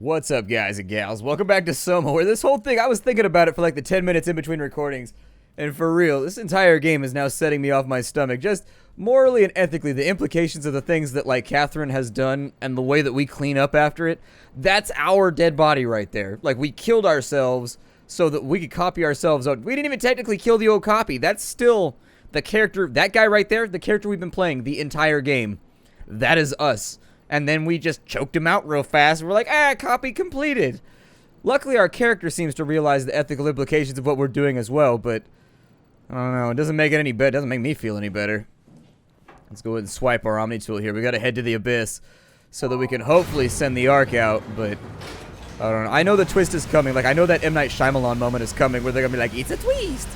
What's up, guys and gals? Welcome back to Soma, where this whole thing, I was thinking about it for like the 10 minutes in between recordings, and for real, this entire game is now setting me off my stomach. Just morally and ethically, the implications of the things that, like, Catherine has done and the way that we clean up after it, that's our dead body right there. Like, we killed ourselves so that we could copy ourselves out. We didn't even technically kill the old copy. That's still the character, that guy right there, the character we've been playing the entire game. That is us. And then we just choked him out real fast. We're like, copy completed. Luckily, our character seems to realize the ethical implications of what we're doing as well, but I don't know. It doesn't make it any better. It doesn't make me feel any better. Let's go ahead and swipe our Omni tool here. We gotta head to the Abyss so that we can hopefully send the Ark out, but I don't know. I know the twist is coming. Like, I know that M. Night Shyamalan moment is coming where they're gonna be like, it's a twist!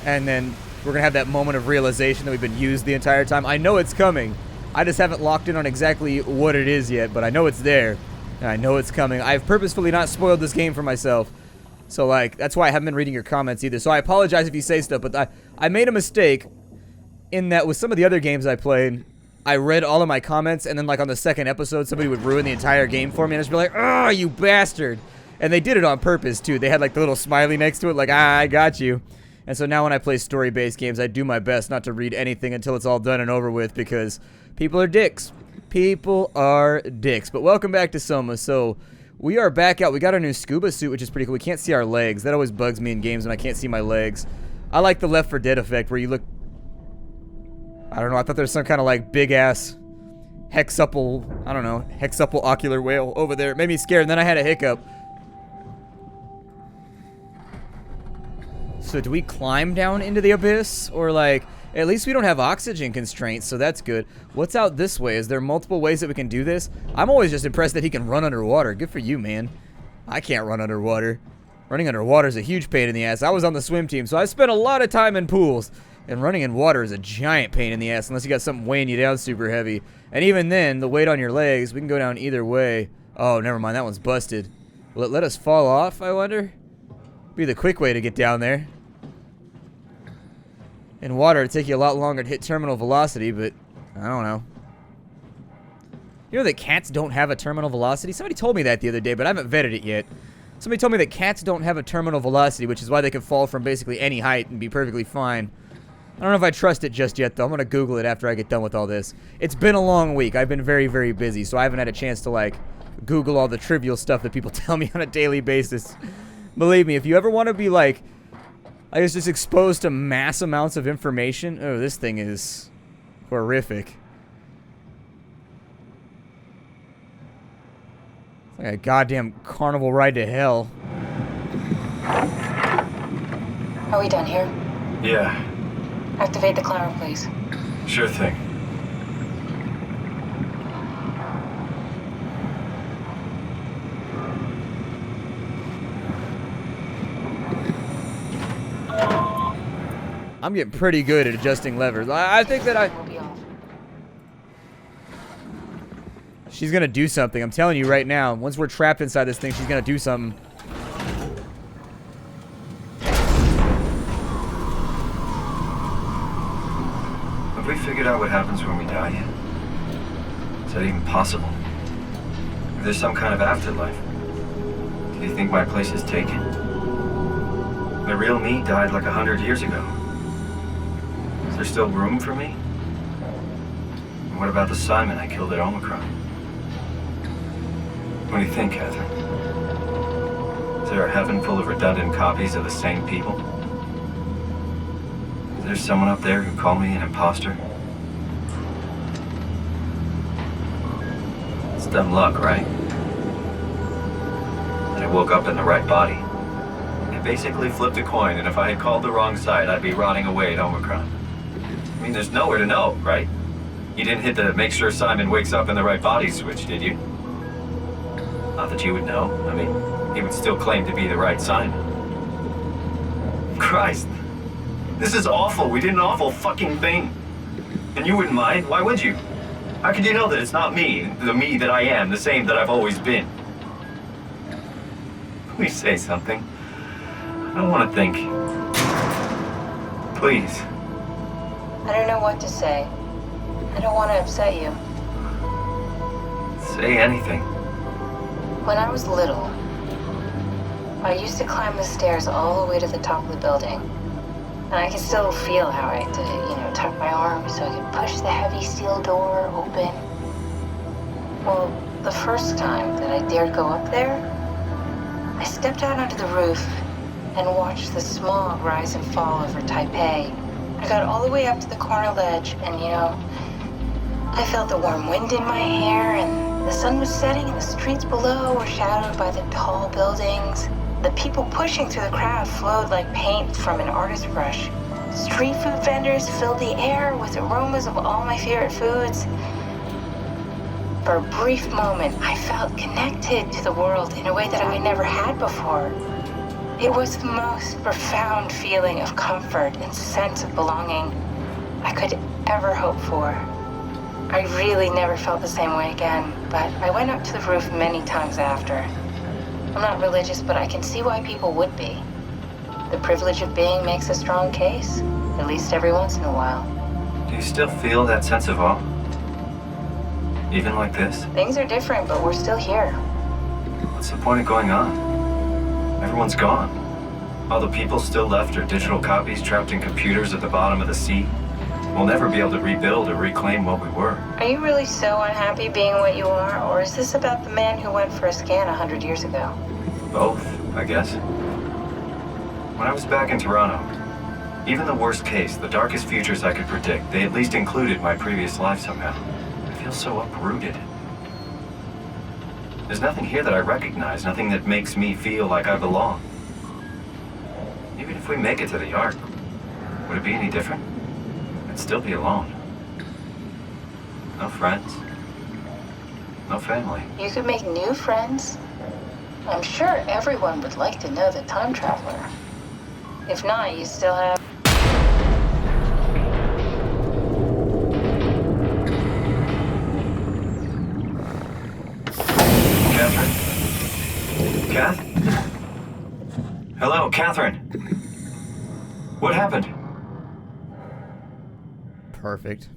And then we're gonna have that moment of realization that we've been used the entire time. I know it's coming. I just haven't locked in on exactly what it is yet, but I know it's there, and I know it's coming. I've purposefully not spoiled this game for myself, so, like, that's why I haven't been reading your comments either. So I apologize if you say stuff, but I made a mistake in that with some of the other games I played, I read all of my comments, and then, like, on the second episode, somebody would ruin the entire game for me, and I'd just be like, oh, you bastard! And they did it on purpose, too. They had, like, the little smiley next to it, like, I got you. And so now when I play story-based games, I do my best not to read anything until it's all done and over with, because people are dicks. People are dicks. But welcome back to Soma. So we are back out. We got our new scuba suit, which is pretty cool. We can't see our legs. That always bugs me in games when I can't see my legs. I like the Left 4 Dead effect where you look... I don't know. I thought there was some kind of, like, big-ass hexuple... I don't know. Hexuple ocular whale over there. It made me scared, and then I had a hiccup. So do we climb down into the abyss? Or, like, at least we don't have oxygen constraints, so that's good. What's out this way? Is there multiple ways that we can do this? I'm always just impressed that he can run underwater. Good for you, man. I can't run underwater. Running underwater is a huge pain in the ass. I was on the swim team, so I spent a lot of time in pools. And running in water is a giant pain in the ass, unless you got something weighing you down super heavy. And even then, the weight on your legs, we can go down either way. Oh, never mind, that one's busted. Will it let us fall off, I wonder? Be the quick way to get down there. In water, it'd take you a lot longer to hit terminal velocity, but I don't know. You know that cats don't have a terminal velocity? Somebody told me that the other day, but I haven't vetted it yet. Somebody told me that cats don't have a terminal velocity, which is why they can fall from basically any height and be perfectly fine. I don't know if I trust it just yet, though. I'm going to Google it after I get done with all this. It's been a long week. I've been very, very busy, so I haven't had a chance to, like, Google all the trivial stuff that people tell me on a daily basis. Believe me, if you ever want to be, like, I was just exposed to mass amounts of information. Oh, this thing is horrific. It's like a goddamn carnival ride to hell. Are we done here? Yeah. Activate the climber, please. Sure thing. I'm getting pretty good at adjusting levers. I think that she's gonna do something. I'm telling you right now. Once we're trapped inside this thing, she's gonna do something. Have we figured out what happens when we die yet? Is that even possible? If there's some kind of afterlife, do you think my place is taken? The real me died like 100 years ago. Is there still room for me? And what about the Simon I killed at Omicron? What do you think, Catherine? Is there a heaven full of redundant copies of the same people? Is there someone up there who called me an imposter? It's dumb luck, right? And I woke up in the right body. I basically flipped a coin, and if I had called the wrong side, I'd be rotting away at Omicron. I mean, there's nowhere to know, right? You didn't hit the make sure Simon wakes up in the right body switch, did you? Not that you would know. I mean, he would still claim to be the right Simon. Christ. This is awful. We did an awful fucking thing. And you wouldn't mind? Why would you? How could you know that it's not me, the me that I am, the same that I've always been? Please say something. I don't want to think. Please. I don't know what to say. I don't want to upset you. Say anything. When I was little, I used to climb the stairs all the way to the top of the building. And I can still feel how I had to, tuck my arm so I could push the heavy steel door open. Well, the first time that I dared go up there, I stepped out onto the roof and watched the smog rise and fall over Taipei. I got all the way up to the corner ledge and, I felt the warm wind in my hair and the sun was setting and the streets below were shadowed by the tall buildings. The people pushing through the crowd flowed like paint from an artist's brush. Street food vendors filled the air with aromas of all my favorite foods. For a brief moment, I felt connected to the world in a way that I never had before. It was the most profound feeling of comfort and sense of belonging I could ever hope for. I really never felt the same way again, but I went up to the roof many times after. I'm not religious, but I can see why people would be. The privilege of being makes a strong case, at least every once in a while. Do you still feel that sense of awe? Even like this? Things are different, but we're still here. What's the point of going on? Everyone's gone. All the people still left are digital copies trapped in computers at the bottom of the sea. We'll never be able to rebuild or reclaim what we were. Are you really so unhappy being what you are, or is this about the man who went for a scan 100 years ago? Both, I guess. When I was back in Toronto, even the worst case, the darkest futures I could predict, they at least included my previous life somehow. I feel so uprooted. There's nothing here that I recognize, nothing that makes me feel like I belong. Even if we make it to the Ark, would it be any different? I'd still be alone. No friends. No family. You could make new friends. I'm sure everyone would like to know the time traveler. If not, you still have... Catherine? Kath? Hello, Catherine. What happened? Perfect.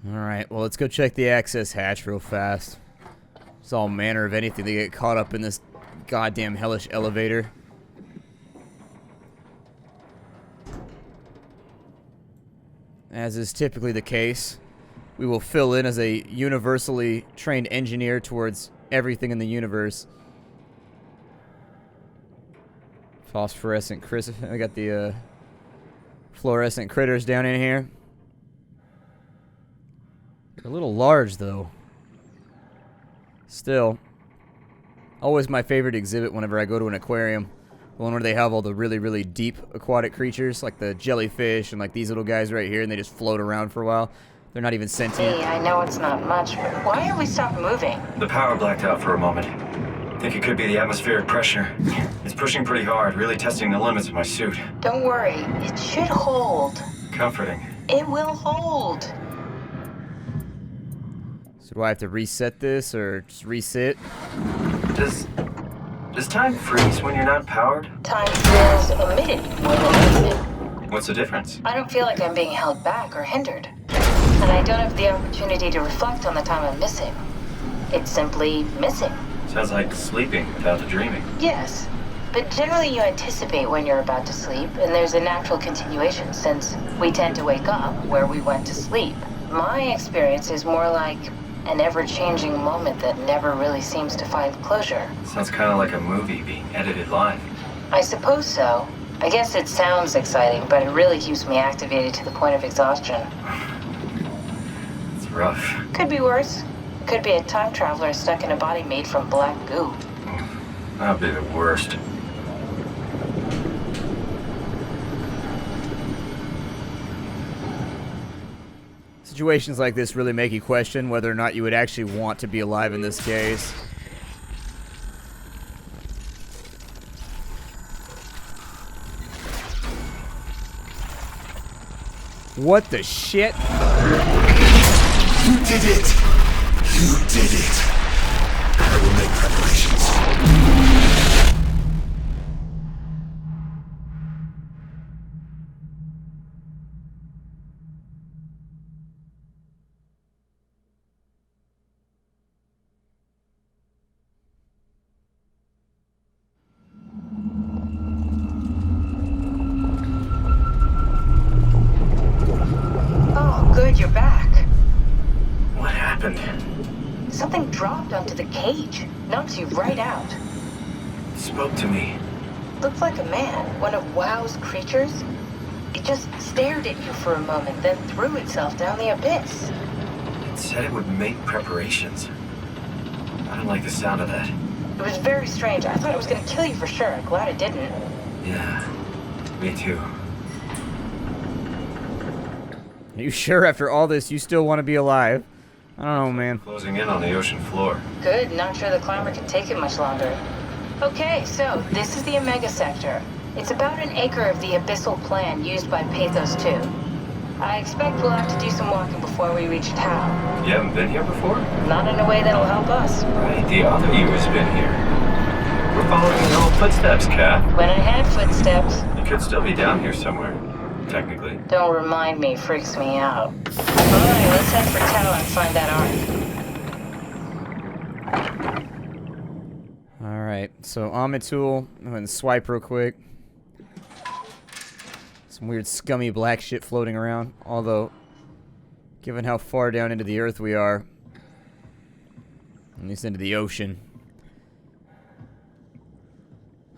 Alright, well, let's go check the access hatch real fast. There's all manner of anything to get caught up in this goddamn hellish elevator. As is typically the case, we will fill in as a universally trained engineer towards everything in the universe. Phosphorescent critters. I got the fluorescent critters down in here. They're a little large, though. Still, always my favorite exhibit whenever I go to an aquarium. The one where they have all the really, really deep aquatic creatures, like the jellyfish and like these little guys right here, and they just float around for a while. They're not even sentient. Hey, I know it's not much, but why have we stopped moving? The power blacked out for a moment. Think it could be the atmospheric pressure. It's pushing pretty hard, really testing the limits of my suit. Don't worry, it should hold. Comforting. It will hold. So do I have to reset this or just resit? Does time freeze when you're not powered? Time feels omitted more than infinite. What's the difference? I don't feel like I'm being held back or hindered. And I don't have the opportunity to reflect on the time I'm missing. It's simply missing. Sounds like sleeping without the dreaming. Yes, but generally you anticipate when you're about to sleep, and there's a natural continuation since we tend to wake up where we went to sleep. My experience is more like an ever-changing moment that never really seems to find closure. Sounds kind of like a movie being edited live. I suppose so. I guess it sounds exciting, but it really keeps me activated to the point of exhaustion. It's rough. Could be worse. Could be a time traveler stuck in a body made from black goo. That'd be the worst. Situations like this really make you question whether or not you would actually want to be alive in this case. What the shit? You did it! You did it! I will make preparations. thing dropped onto the cage. Knocks you right out. It spoke to me. Looked like a man, one of WoW's creatures. It just stared at you for a moment, then threw itself down the abyss. It said it would make preparations. I don't like the sound of that. It was very strange. I thought it was gonna kill you for sure. Glad it didn't. Yeah, me too. Are you sure after all this you still want to be alive? I don't know, man. Closing in on the ocean floor. Good, not sure the climber can take it much longer. Okay, so this is the Omega Sector. It's about an acre of the abyssal plan used by Pathos 2. I expect we'll have to do some walking before we reach town. You haven't been here before? Not in a way that'll help us. Right, the other you has been here. We're following your old footsteps, Kat. When I had footsteps. You could still be down here somewhere, technically. Don't remind me, freaks me out. Alright, let's head for town and find that arc. Alright, so Omnitool, I'm going to swipe real quick. Some weird scummy black shit floating around. Although, given how far down into the earth we are, at least into the ocean,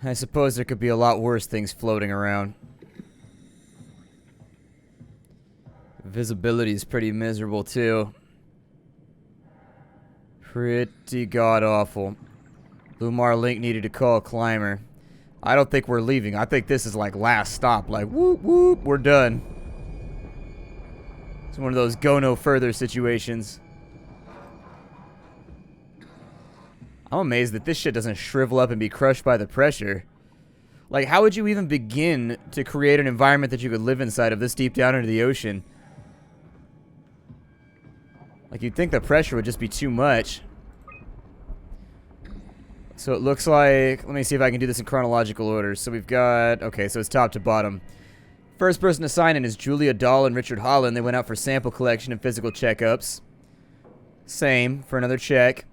I suppose there could be a lot worse things floating around. Visibility is pretty miserable too. Pretty god-awful. Lumar Link needed to call a climber. I don't think we're leaving. I think this is like last stop. Like, whoop, whoop, we're done. It's one of those go no further situations. I'm amazed that this shit doesn't shrivel up and be crushed by the pressure. Like, how would you even begin to create an environment that you could live inside of this deep down into the ocean? Like, you'd think the pressure would just be too much. So it looks like, let me see if I can do this in chronological order. So we've got, okay, so it's top to bottom. First person to sign in is Julia Dahl and Richard Holland. They went out for sample collection and physical checkups. Same for another check.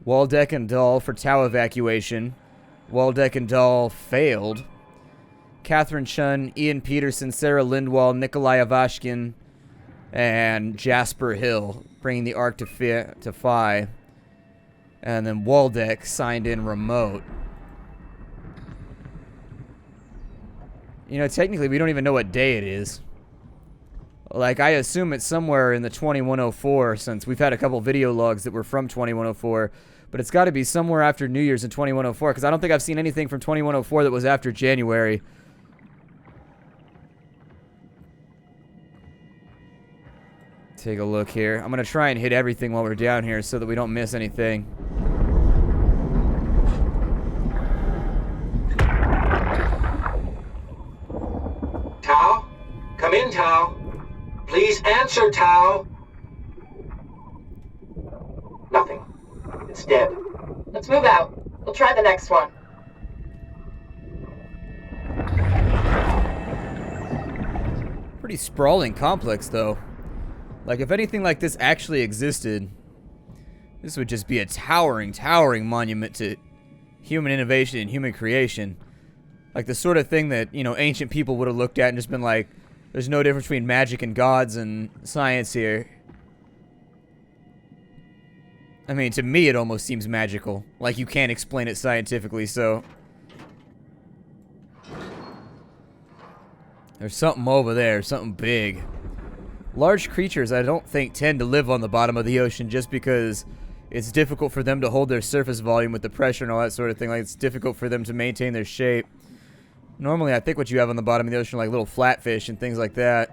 Waldeck and Dahl for Tau evacuation. Waldeck and Dahl failed. Catherine Chun, Ian Peterson, Sarah Lindwall, Nikolai Avashkin, and Jasper Hill, bringing the Ark to Phi. And then Waldeck signed in remote. You know, technically, we don't even know what day it is. Like, I assume it's somewhere in the 2104, since we've had a couple video logs that were from 2104. But it's got to be somewhere after New Year's in 2104, because I don't think I've seen anything from 2104 that was after January. Take a look here. I'm going to try and hit everything while we're down here so that we don't miss anything. Tau? Come in, Tau. Please answer, Tau. Nothing. It's dead. Let's move out. We'll try the next one. Pretty sprawling complex, though. Like, if anything like this actually existed, this would just be a towering, towering monument to human innovation and human creation. Like the sort of thing that, you know, ancient people would have looked at and just been like, there's no difference between magic and gods and science here. I mean, to me, it almost seems magical. Like, you can't explain it scientifically, so... There's something over there, something big. Large creatures, I don't think, tend to live on the bottom of the ocean just because it's difficult for them to hold their surface volume with the pressure and all that sort of thing. Like, it's difficult for them to maintain their shape. Normally, I think what you have on the bottom of the ocean are like little flatfish and things like that.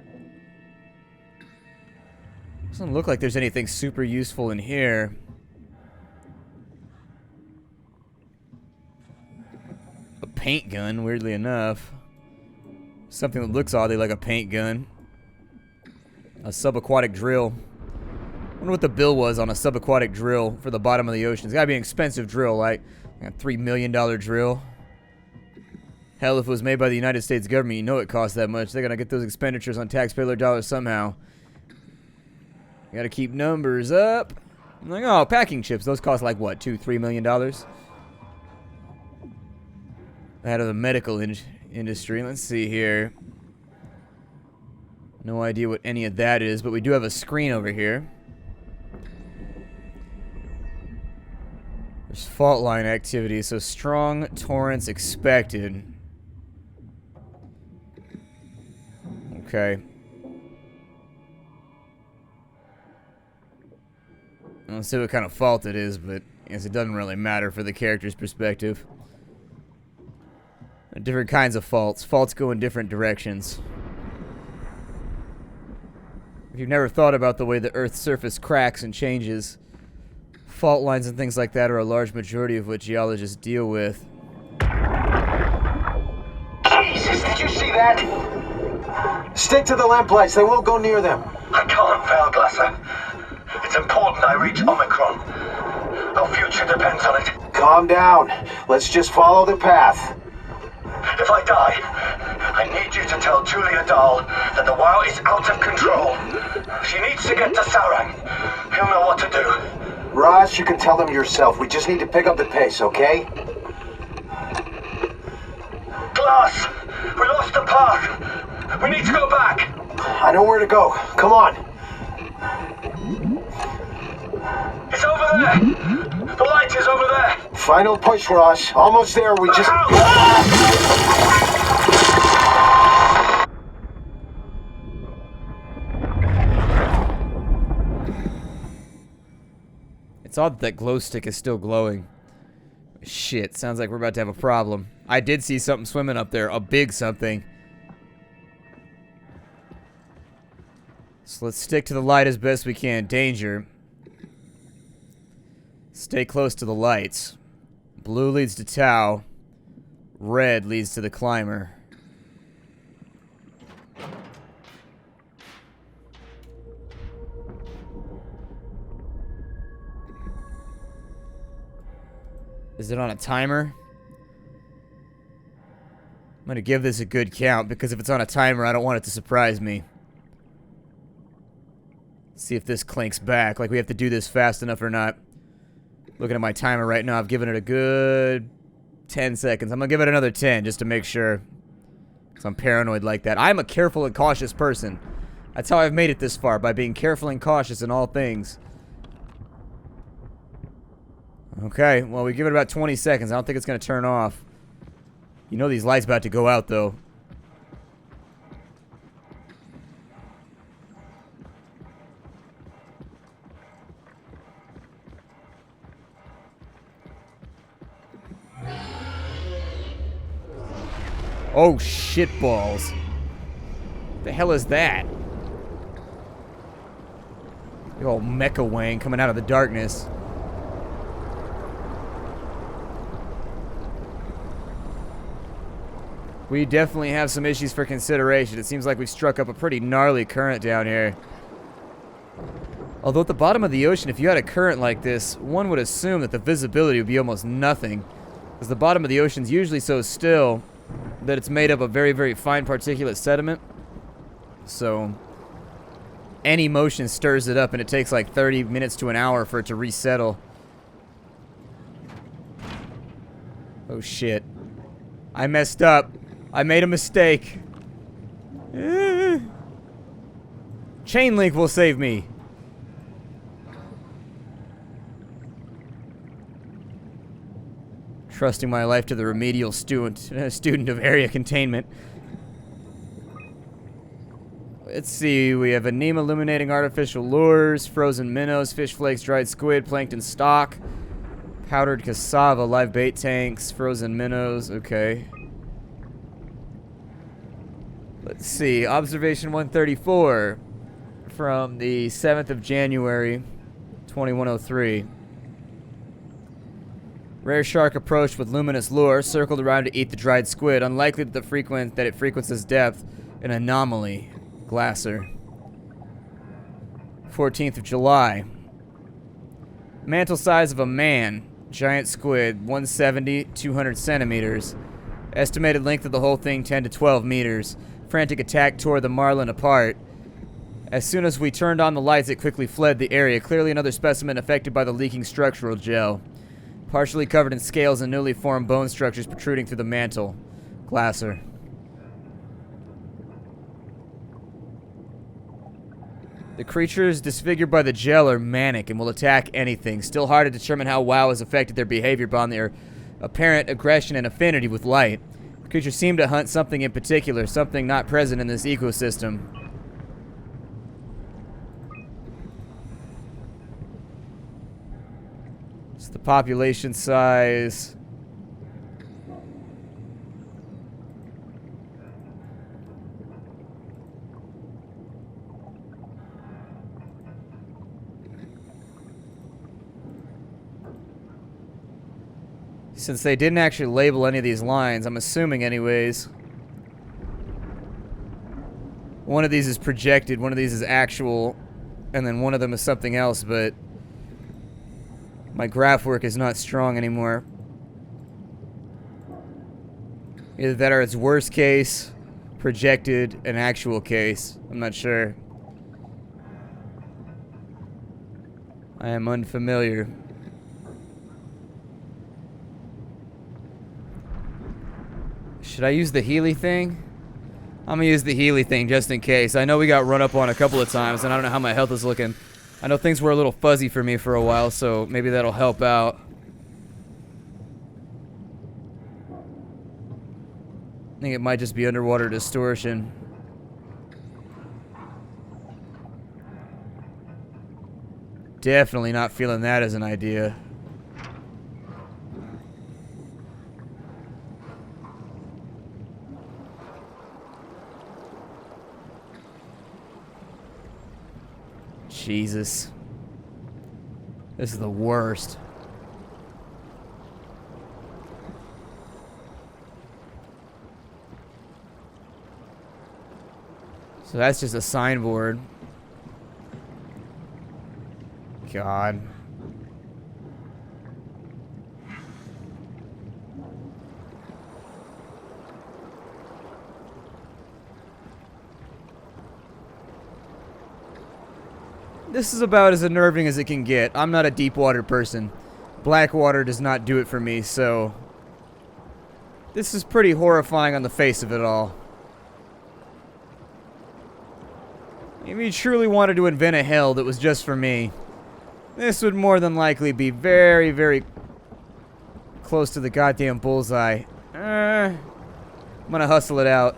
Doesn't look like there's anything super useful in here. A paint gun, weirdly enough. Something that looks oddly like a paint gun. A subaquatic drill. I wonder what the bill was on a subaquatic drill for the bottom of the ocean. It's gotta be an expensive drill, like a $3 million drill. Hell, if it was made by the United States government, you know it costs that much. They're gonna get those expenditures on taxpayer dollars somehow. Gotta keep numbers up. I'm like, oh, packing chips. Those cost like, what, $2-3 million? Out of the medical industry. Let's see here. No idea what any of that is, but we do have a screen over here. There's fault line activity, so strong torrents expected. Okay. Let's see what kind of fault it is, but I guess it doesn't really matter for the character's perspective. Different kinds of faults. Faults go in different directions. If you've never thought about the way the Earth's surface cracks and changes, fault lines and things like that are a large majority of what geologists deal with. Jesus, did you see that? Stick to the lamplights. They won't go near them. I can't fail, Glasser. It's important I reach Omicron. Our future depends on it. Calm down. Let's just follow the path. If I die, I need you to tell Julia Dahl that the WoW is out of control. She needs to get to Sarang. He'll know what to do. Ross, you can tell them yourself. We just need to pick up the pace, okay? Glass! We lost the path! We need to go back! I know where to go. Come on. It's over there! The light is over there! Final push, Ross. Almost there. We just... It's odd that glow stick is still glowing. Shit, sounds like we're about to have a problem. I did see something swimming up there, a big something. So let's stick to the light as best we can. Danger. Stay close to the lights. Blue leads to Tau. Red leads to the climber. Is it on a timer? I'm gonna give this a good count because if it's on a timer, I don't want it to surprise me. See if this clinks back. Like we have to do this fast enough or not. Looking at my timer right now, I've given it a good 10 seconds. I'm gonna give it another 10 just to make sure. Because I'm paranoid like that. I'm a careful and cautious person. That's how I've made it this far, by being careful and cautious in all things. Okay, well, we give it about 20 seconds. I don't think it's going to turn off. You know these lights about to go out, though. Oh, shitballs. The hell is that? The old mecha wang coming out of the darkness. We definitely have some issues for consideration. It seems like we've struck up a pretty gnarly current down here. Although at the bottom of the ocean, if you had a current like this, one would assume that the visibility would be almost nothing. Because the bottom of the ocean is usually so still that it's made up of very, very fine particulate sediment. So any motion stirs it up and it takes like 30 minutes to an hour for it to resettle. Oh shit. I messed up. I made a mistake. Chain link will save me. Trusting my life to the remedial student of area containment. Let's see, we have anema illuminating artificial lures, frozen minnows, fish flakes, dried squid, plankton stock, powdered cassava, live bait tanks, frozen minnows, okay. Let's see, observation 134 from the 7th of January, 2103. Rare shark approached with luminous lure, circled around to eat the dried squid. Unlikely that it frequents this depth. An anomaly. Glasser. 14th of July. Mantle size of a man. Giant squid, 170, 200 centimeters. Estimated length of the whole thing, 10 to 12 meters. Frantic attack tore the marlin apart. As soon as we turned on the lights, it quickly fled the area. Clearly another specimen affected by the leaking structural gel. Partially covered in scales and newly formed bone structures protruding through the mantle. Glasser. The creatures disfigured by the gel are manic and will attack anything. Still hard to determine how WoW has affected their behavior beyond their apparent aggression and affinity with light. The creatures seem to hunt something in particular, something not present in this ecosystem. It's the population size. Since they didn't actually label any of these lines, I'm assuming anyways. One of these is projected, one of these is actual, and then one of them is something else, but my graph work is not strong anymore. Either that or it's worst case, projected, and actual case. I'm not sure. I am unfamiliar. Should I use the Healy thing? I'm gonna use the Healy thing just in case. I know we got run up on a couple of times, and I don't know how my health is looking. I know things were a little fuzzy for me for a while, so maybe that'll help out. I think it might just be underwater distortion. Definitely not feeling that as an idea. Jesus. This is the worst. So that's just a signboard. God. This is about as unnerving as it can get. I'm not a deep water person. Black water does not do it for me, so this is pretty horrifying on the face of it all. If you truly wanted to invent a hell that was just for me, this would more than likely be very, very close to the goddamn bullseye. I'm gonna hustle it out.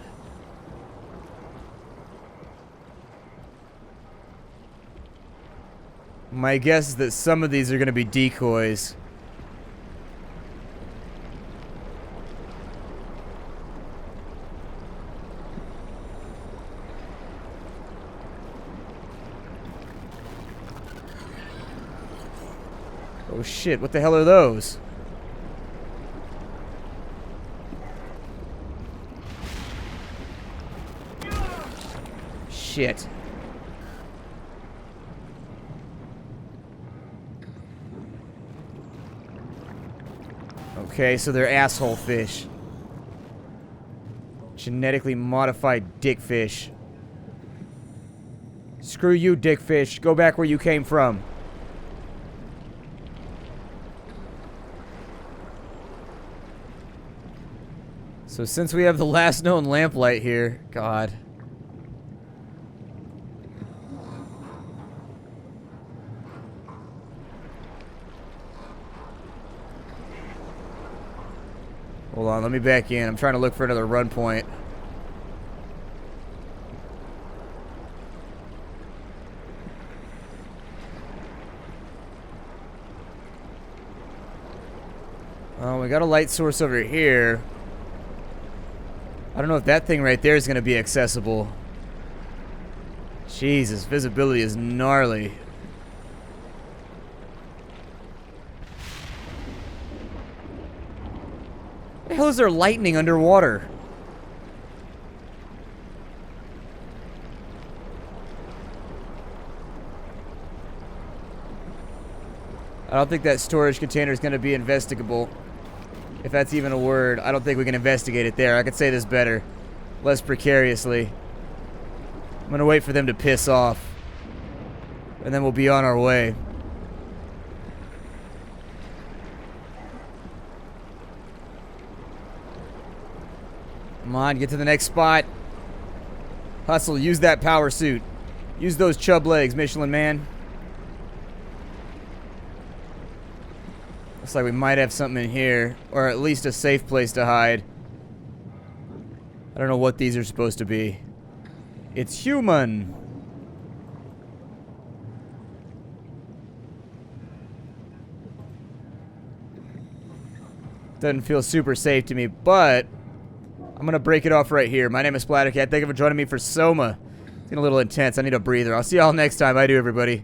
My guess is that some of these are gonna be decoys. Oh shit, what the hell are those? Shit. Okay, so they're asshole fish. Genetically modified dick fish. Screw you, dick fish. Go back where you came from. So since we have the last known lamplight here, God. Hold on, let me back in. I'm trying to look for another run point. Oh, we got a light source over here. I don't know if that thing right there is going to be accessible. Jesus, visibility is gnarly. What the hell is there lightning underwater? I don't think that storage container is going to be investigable. If that's even a word, I don't think we can investigate it there. I could say this better. Less precariously. I'm gonna wait for them to piss off. And then we'll be on our way. Come on, get to the next spot. Hustle, use that power suit. Use those chub legs, Michelin Man. Looks like we might have something in here, or at least a safe place to hide. I don't know what these are supposed to be. It's human. Doesn't feel super safe to me, but I'm gonna break it off right here. My name is Splattercat. Thank you for joining me for Soma. It's getting a little intense. I need a breather. I'll see y'all next time. I do, everybody.